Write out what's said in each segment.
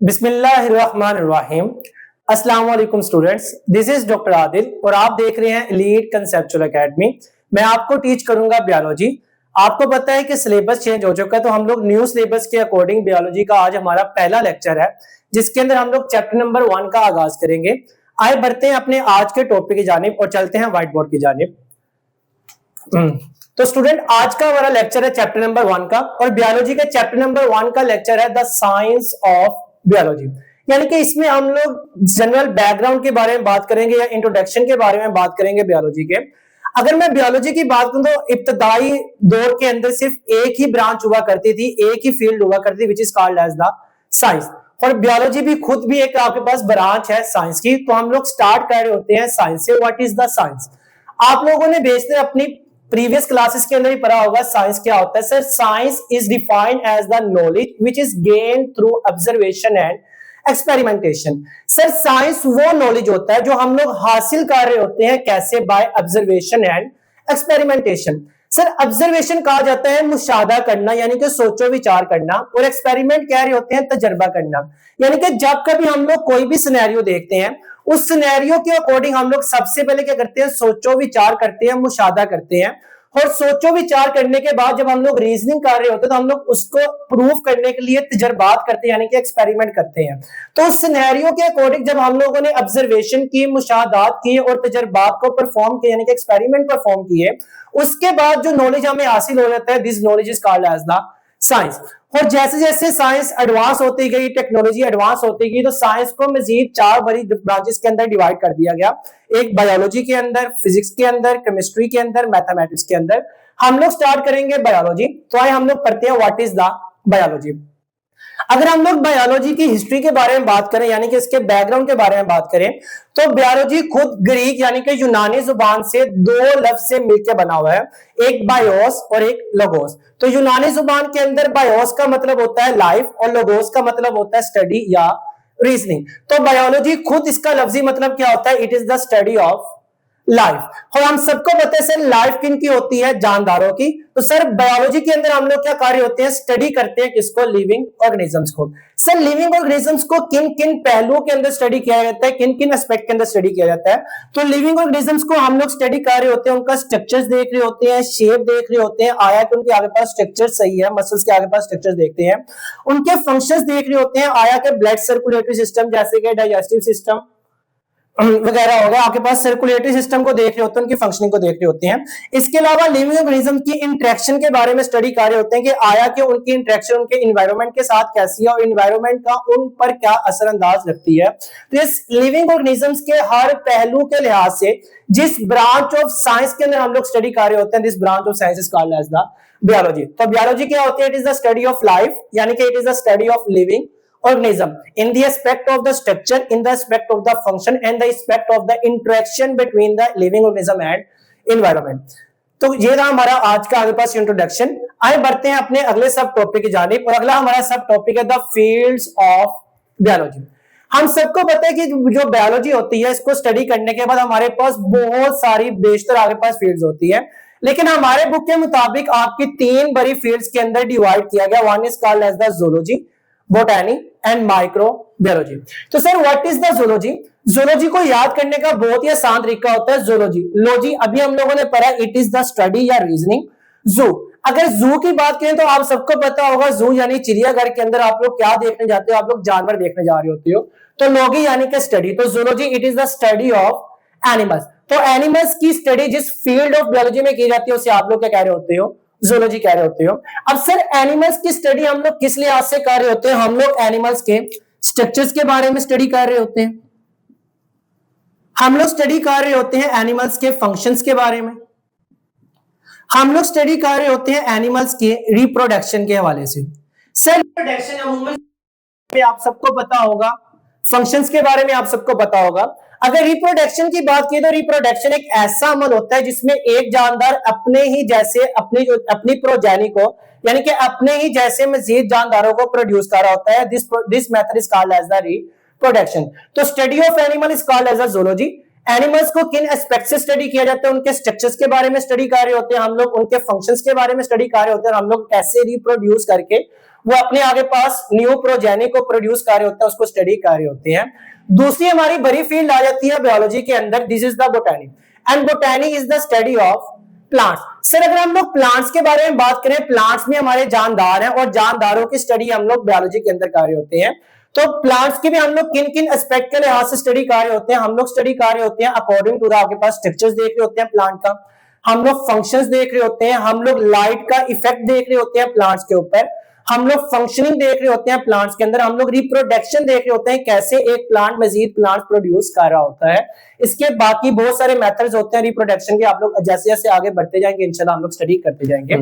बिस्मिल्लाहिर्रहमानिर्रहीम। अस्सलाम वालेकुम students, this is doctor Adil और आप देख रहे हैं एलीट कंसेप्चुअल एकेडमी। मैं आपको टीच करूंगा बायोलॉजी। आपको पता है कि सिलेबस चेंज हो चुका है, तो हम लोग न्यू सिलेबस के अकॉर्डिंग बायोलॉजी का आज हमारा पहला लेक्चर है, जिसके अंदर हम लोग चैप्टर नंबर 1 का आगाज करेंगे। आइए बढ़ते हैं अपने आज के टॉपिक की जानिब और चलते हैं व्हाइट बोर्ड की जानिब। तो स्टूडेंट, आज का हमारा लेक्चर है चैप्टर नंबर 1 का, और बायोलॉजी का चैप्टर नंबर 1 का लेक्चर है द साइंस ऑफ बायोलॉजी। यानी कि इसमें हम लोग जनरल बैकग्राउंड के बारे में बात करेंगे या इंट्रोडक्शन के बारे में बात करेंगे बायोलॉजी के। अगर मैं बायोलॉजी की बात करूं तो इब्तदाई दौर के अंदर सिर्फ एक ही ब्रांच हुआ करती थी, एक ही फील्ड हुआ करती थी, which is called as the science. और बायोलॉजी भी खुद भी एक आपके पास ब्रांच है साइंस की। तो हम लोग स्टार्ट कर रहे होते हैं साइंस से। What is the science? आप लोगों ने बेसिकली अपनी प्रीवियस क्लासेस के अंदर ही पढ़ा होगा साइंस क्या होता है। Sir, science is defined as the knowledge which is gain through observation and experimentation. Sir, science वो नॉलेज होता है जो हम लोग हासिल कर रहे होते हैं, कैसे? By observation and experimentation. Sir, observation कहा जाता है मुशाहदा करना, यानी कि सोचो विचार करना, और एक्सपेरिमेंट कह रहे होते हैं तजर्बा करना। यानी कि जब कभी हम लोग कोई भी सिनेरियो देखते हैं, उस सिनेरियो के अकॉर्डिंग हम लोग सबसे पहले क्या करते हैं? सोचो विचार करते हैं, मुशाहदा करते हैं। और सोचो विचार करने के बाद जब हम लोग रीजनिंग कर रहे होते हैं, तो हम लोग उसको प्रूव करने के लिए तजर्बात करते हैं, यानी कि एक्सपेरिमेंट करते हैं। तो उस सिनेरियो के अकॉर्डिंग जब हम लोगों ने ऑब्जर्वेशन की, मुशाहदात की और तजर्बात को परफॉर्म किया, यानी कि एक्सपेरिमेंट परफॉर्म किए, उसके बाद जो नॉलेज हमें हासिल हो जाता है, this knowledge is called as the science. और जैसे जैसे साइंस एडवांस होती गई, टेक्नोलॉजी एडवांस होती गई, तो साइंस को मजीद 4 बड़ी ब्रांचेस के अंदर डिवाइड कर दिया गया। एक बायोलॉजी के अंदर, फिजिक्स के अंदर, केमिस्ट्री के अंदर, मैथमेटिक्स के अंदर। हम लोग स्टार्ट करेंगे बायोलॉजी। तो आइए हम लोग पढ़ते हैं व्हाट इज द बायोलॉजी। अगर हम लोग बायोलॉजी की हिस्ट्री के बारे में बात करें, यानी कि इसके बैकग्राउंड के बारे में बात करें, तो बायोलॉजी खुद ग्रीक यानी कि यूनानी जुबान से 2 लफ्ज से मिलकर बना हुआ है, एक बायोस और एक लोगोस। तो यूनानी जुबान के अंदर बायोस का मतलब होता है लाइफ और लोगोस का मतलब होता है स्टडी या रीजनिंग। तो बायोलॉजी खुद इसका लफ्जी मतलब क्या होता है? It is the study of life. और हम सबको पता है सर, लाइफ किन की होती है? जानदारों की। तो सर, बायोलॉजी के अंदर हम लोग क्या कार्य होते हैं? स्टडी करते हैं किसको? लिविंग ऑर्गेनिजम्स को। सर, लिविंग ऑर्गेनिजम्स को किन किन पहलुओं के अंदर स्टडी किया जाता है, किन किन एस्पेक्ट के अंदर स्टडी किया जाता है? तो लिविंग ऑर्गेनिजम्स को हम लोग स्टडी कर रहे होते हैं, उनका स्ट्रक्चर्स देख रहे होते हैं, शेप देख रहे होते हैं, आया कि उनके आगे पास स्ट्रक्चर सही है, मसल्स के आगे पास स्ट्रक्चर देखते हैं, उनके फंक्शंस देख रहे होते हैं, आया कि ब्लड सर्कुलेटरी सिस्टम जैसे कि डाइजेस्टिव सिस्टम वगैरह होगा, आपके पास सर्कुलेटरी सिस्टम को देख रहे होते हैं, उनकी फंक्शनिंग को देख रहे होते हैं। इसके अलावा लिविंग ऑर्गेनिज्म की इंटरेक्शन के बारे में स्टडी कर रहे होते हैं कि आया कि उनकी इंटरेक्शन उनके एनवायरनमेंट के साथ कैसी है और एनवायरनमेंट का उन पर क्या असर अंदाज रखती है। तो इस लिविंग ऑर्गेनिजम्स के हर पहलू के लिहाज से जिस ब्रांच ऑफ साइंस के अंदर हम लोग स्टडी कर रहे होते हैं, this branch of science is called as the biology. तो बायोलॉजी क्या होती है? It is the study of life, यानी कि it is the study of living organism in the aspect of the structure, in the aspect of the function and the aspect of the interaction between the living organism and environment। तो ये था हमारा आज का आगे पास introduction. आइए बढ़ते हैं अपने अगले सब टॉपिक की जानिब, और अगला हमारा सब टॉपिक है द फील्ड्स ऑफ बायोलॉजी। हम सबको पता है कि जो बायोलॉजी होती है, इसको स्टडी करने के बाद हमारे पास बहुत सारी बेशतर आगे पास फील्ड्स होती है, लेकिन हमारे बुक के मुताबिक आपकी 3 बड़ी फील्ड्स के अंदर डिवाइड किया गया। One is called as the zoology, botany and microbiology. तो sir, what is the zoology? Zoology को याद करने का बहुत ही आसान तरीका होता है ज़ूलॉजी। लॉजी अभी हम लोगों ने पढ़ा, इट इज द स्टडी या रीजनिंग। जू, अगर जू की बात करें तो आप सबको पता होगा, जू यानी चिड़ियाघर के अंदर आप लोग क्या देखने जाते हो? आप लोग जानवर देखने जा रहे होते हो। तो लॉगी यानी कि स्टडी। तो zoology it is the study of animals. तो एनिमल्स की स्टडी जिस फील्ड ऑफ बायोलॉजी में की जाती है, उसे आप लोग क्या कह रहे होते हो? ज़ूलॉजी कह रहे होते हो। अब सर, एनिमल्स की स्टडी हम लोग किस लिहाज से कर रहे होते हैं? हम लोग एनिमल्स के स्ट्रक्चर्स के बारे में स्टडी कर रहे होते हैं, हम लोग स्टडी कर रहे होते हैं एनिमल्स के फंक्शंस के बारे में, हम लोग स्टडी कर रहे होते हैं एनिमल्स के रिप्रोडक्शन के हवाले से। सर, रिप्रोडक्शन अमूमन में आप सबको पता होगा, फंक्शंस के बारे में आप सबको पता होगा। अगर रिप्रोडक्शन की बात की तो रिप्रोडक्शन एक ऐसा अमल होता है जिसमें एक जानदार अपने ही जैसे अपनी प्रोजेनी को, यानी कि अपने ही जैसे मजीद जानदारों को प्रोड्यूस कर रहा होता है। This method is called as the reproduction. तो study of animal is called as a zoology animals को किन एस्पेक्ट से स्टडी किया जाता है, उनके स्ट्रक्चर्स के बारे में स्टडी कर रहे होते हैं हम लोग, उनके फंक्शंस के बारे में स्टडी कर रहे होते हैं, हम लोग कैसे रिप्रोड्यूस करके वो अपने आगे पास न्यू प्रोजेनी को प्रोड्यूस कर रहे होते हैं, उसको स्टडी कर रहे होते हैं। दूसरी हमारी बड़ी फील्ड आ जाती है बायोलॉजी के अंदर, this is the botany, and botany is the study of plants. Sir अगर हम लोग प्लांट्स के बारे में बात करें, प्लांट्स में हमारे जानदार हैं और जानदारों की स्टडी हम लोग बायोलॉजी के अंदर कर रहे होते हैं। तो प्लांट्स की भी हम लोग किन किन एस्पेक्ट के लिहाज से स्टडी कर रहे होते हैं, हम लोग स्टडी कर रहे होते हैं अकॉर्डिंग टू द आपके पास स्ट्रक्चर्स देख रहे होते हैं प्लांट का, हम लोग फंक्शंस देख रहे होते हैं, हम लोग लाइट का इफेक्ट देख रहे होते हैं प्लांट्स के ऊपर, हम लोग फंक्शनिंग देख रहे होते हैं प्लांट्स के अंदर, हम लोग रिप्रोडक्शन देख रहे होते हैं कैसे एक प्लांट मजीद प्लांट प्रोड्यूस कर रहा होता है। इसके बाकी बहुत सारे मेथड्स होते हैं रिप्रोडक्शन के, आप लोग जैसे जैसे आगे बढ़ते जाएंगे इंशाल्लाह हम लोग स्टडी करते जाएंगे।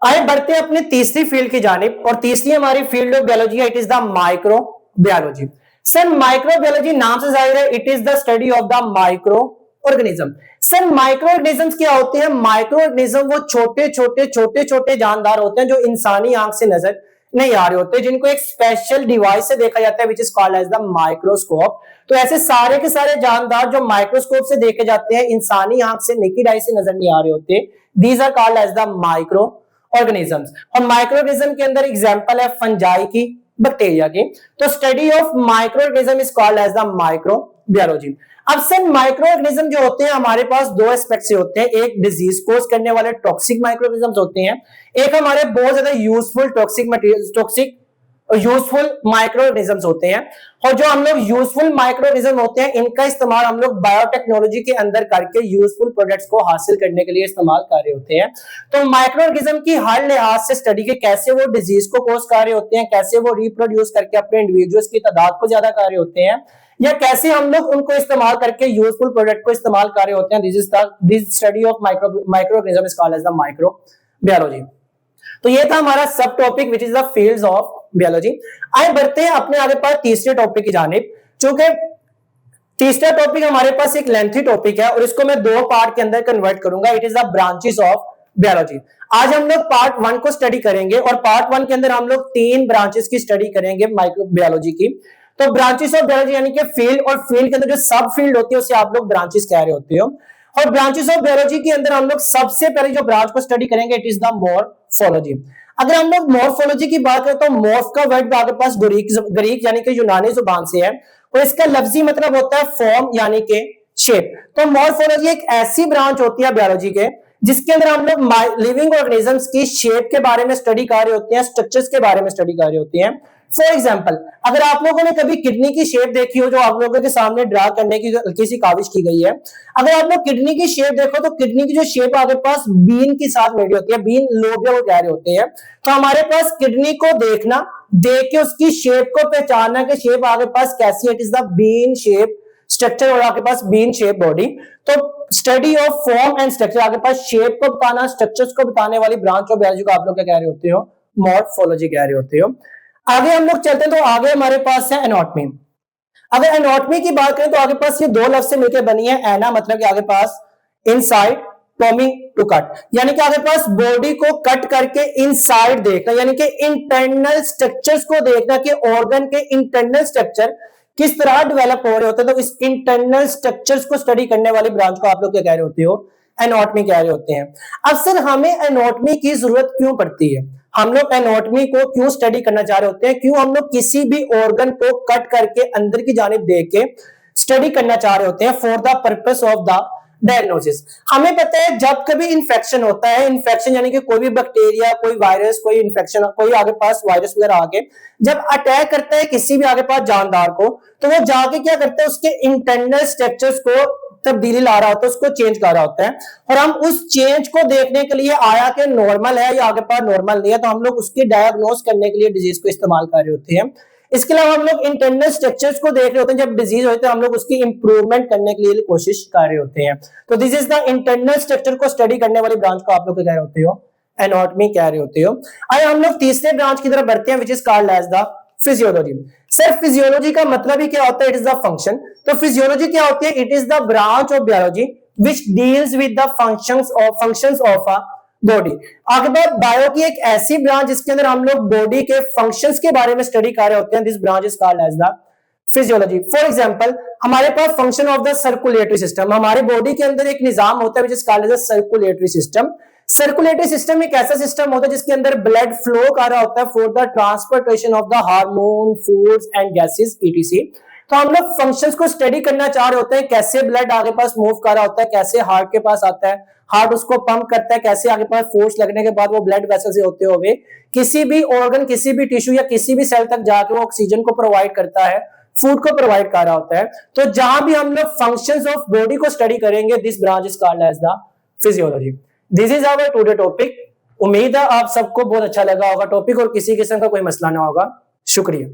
आइए बढ़ते हैं अपने तीसरी फील्ड की जानिब, और तीसरी हमारी फील्ड ऑफ बायोलॉजी है, it is the micro biology. Sir microbiology नाम से जाहिर है it is the study of the micro organism. Sir micro organisms क्या होते हैं? माइक्रो ऑर्गेनिज्म वो छोटे छोटे जानदार होते हैं जो इंसानी आंख से नजर नहीं आ रहे होते, जिनको एक स्पेशल डिवाइस से देखा जाता है which is called as the microscope. तो ऐसे सारे के सारे जानदार जो माइक्रोस्कोप से देखे जाते हैं, इंसानी आंख से नेकेड आई से नजर नहीं आ रहे होते, these are called as the micro organisms. और माइक्रो ऑर्गेनिज्म के अंदर एग्जांपल है फंजाई की, बैक्टीरिया की। तो study of micro organism is called as the micro biology. अब सर माइक्रो ऑर्गेनिज्म जो होते हैं हमारे पास दो एस्पेक्ट से होते हैं, एक डिजीज कोज करने वाले टॉक्सिक माइक्रो ऑर्गेनिज्म होते हैं, एक हमारे बहुत ज्यादा useful toxic useful micro organisms होते हैं। और जो हम लोग यूजफुल माइक्रो ऑर्गेनिज्म होते हैं इनका इस्तेमाल हम लोग बायोटेक्नोलॉजी के अंदर करके यूजफुल प्रोडक्ट्स को हासिल करने के लिए इस्तेमाल कर रहे होते हैं। तो माइक्रो ऑर्गेनिज्म की हर लिहाज से स्टडी के कैसे वो डिजीज को कोज कर रहे होते हैं, कैसे वो रिप्रोड्यूस करके अपने इंडिविजुअल्स की तादाद को ज्यादा कर रहे होते हैं, या कैसे हम लोग उनको इस्तेमाल करके यूजफुल प्रोडक्ट को इस्तेमाल कर रहे होते हैं, this study of micro organism is called as the micro biology. तो ये था हमारा subtopic which is the fields of biology. आइए बढ़ते हैं अपने आगे पास तीसरे टॉपिक की जानिब, चूंकि तीसरा टॉपिक हमारे पास एक लेंथी टॉपिक है और इसको मैं दो पार्ट के अंदर कन्वर्ट करूंगा, it is the branches of biology. आज हम लोग पार्ट 1 को स्टडी करेंगे और पार्ट 1 के अंदर हम लोग 3 ब्रांचेस की स्टडी करेंगे माइक्रो बायोलॉजी की। तो ब्रांचेस ऑफ बायोलॉजी यानी कि फील्ड, और फील्ड के अंदर जो सब फील्ड होती है उसे आप लोग ब्रांचेस कह रहे होते हो। और ब्रांचेस ऑफ बायोलॉजी के अंदर हम लोग सबसे पहले जो ब्रांच को स्टडी करेंगे इट इज द मॉर्फोलॉजी। अगर हम लोग मॉर्फोलॉजी की बात करें तो मॉर्फ का वर्ड आपके पास ग्रीक यानी कि यूनानी जुबान से है और इसका लफ्जी मतलब होता है फॉर्म यानी कि शेप। तो मॉर्फोलॉजी एक ऐसी ब्रांच होती है बायोलॉजी के जिसके अंदर हम लोग लिविंग ऑर्गेनिजम्स की शेप के बारे में स्टडी कर रहे होते हैं, स्ट्रक्चर्स के बारे में स्टडी कर रहे होते हैं। फॉर एग्जाम्पल अगर आप लोगों ने कभी किडनी की शेप देखी हो जो आप लोगों के सामने ड्रा करने की हल्की सी काविश की गई है, अगर आप लोग किडनी की शेप देखो तो किडनी की जो शेप आपके पास बीन के साथ मिली होती है, बीन लोबिया वो कह रहे होते हैं। तो हमारे पास किडनी को देखना, देख के उसकी शेप को पहचानना कि शेप आपके पास कैसी है, it is the bean shape structure और आपके पास बीन शेप बॉडी। तो study of form and structure, आपके पास शेप को बताना, स्ट्रक्चर्स को बताने वाली ब्रांच ऑफ बायोलॉजी को आप लोग क्या कह रहे होते हो? मॉर्फोलॉजी कह रहे होते हो। आगे हम लोग चलते हैं तो आगे हमारे पास है एनाटॉमी। अगर एनाटॉमी की बात करें तो आगे पास ये दो लफ्ज से मिलकर बनी है, एना मतलब कि आगे पास इनसाइड, टॉमी टू कट, यानी कि आगे पास बॉडी को कट करके इनसाइड देखना, यानी कि इंटरनल स्ट्रक्चर्स को देखना कि ऑर्गन के इंटरनल स्ट्रक्चर किस तरह डेवलप हो रहे होते हैं। तो इस इंटरनल स्ट्रक्चर्स को स्टडी करने वाली ब्रांच को आप लोग क्या कह रहे होते हो? एनाटॉमी कह रहे होते हैं। अब सर हमें एनाटॉमी की जरूरत क्यों पड़ती है? हम लोग एनाटॉमी को क्यों स्टडी करना चाह रहे होते हैं? क्यों हम लोग किसी भी ऑर्गन को कट करके अंदर की जानिब देख के स्टडी करना चाह रहे होते हैं? For the purpose of the diagnosis. हमें पता है जब कभी इन्फेक्शन होता है, इन्फेक्शन यानी कि कोई भी बैक्टीरिया, कोई वायरस, कोई इन्फेक्शन, कोई आगे पास वायरस वगैरह आके जब अटैक करता है किसी भी आगे पास जानदार को, तो वो जाके क्या करता है उसके इंटरनल स्ट्रक्चर्स को तब्दीली ला रहा होता है, उसको चेंज कर रहा होता है। और हम उस चेंज को देखने के लिए आया कि नॉर्मल है या आगे पास नॉर्मल नहीं है, तो हम लोग उसकी डायग्नोस करने के लिए डिजीज को इस्तेमाल कर रहे होते हैं। इसके अलावा हम लोग इंटरनल स्ट्रक्चर्स को देख रहे होते हैं, जब डिजीज होती है हम लोग उसकी इंप्रूवमेंट करने के लिए कोशिश कर रहे होते हैं। तो this is the internal structure को स्टडी करने वाली ब्रांच को आप लोग कह रहे होते हो? एनाटॉमी कह रहे होते हो। आइए हम लोग तीसरे ब्रांच की तरफ बढ़ते हैं which is called as the physiology. Sir physiology का मतलब ही क्या होता है? It is the function. तो फिजियोलॉजी क्या होती है? It is the branch of biology which deals with the functions of a body. आगे बात बायो की एक ऐसी ब्रांच जिसके अंदर हम लोग बॉडी के फंक्शंस के बारे में स्टडी कर रहे होते हैं, this branch is called as the physiology. For example हमारे पास function of the circulatory system, हमारे बॉडी के अंदर एक निजाम होता है which is called as circulatory system. Circulatory system एक ऐसा सिस्टम होता है जिसके अंदर ब्लड फ्लो कर रहा होता है for the transportation of the hormone, foods and gases etc. तो हम लोग फंक्शंस को स्टडी करना चाह रहे होते हैं, कैसे ब्लड आगे पास मूव कर रहा होता है, कैसे हार्ट के पास आता है, हार्ट उसको पंप करता है, कैसे आगे पास फोर्स लगने के बाद वो ब्लड वेसल से होते हुए किसी भी ऑर्गन, किसी भी टिश्यू या किसी भी सेल तक जाके वो ऑक्सीजन को प्रोवाइड करता है, फूड को प्रोवाइड कर रहा होता है। तो जहां भी हम लोग फंक्शंस ऑफ बॉडी को स्टडी करेंगे, this branch is called as the physiology. This is our today topic. उम्मीद है आप सबको बहुत अच्छा लगा होगा टॉपिक और किसी किस्म का कोई मसला ना होगा। शुक्रिया।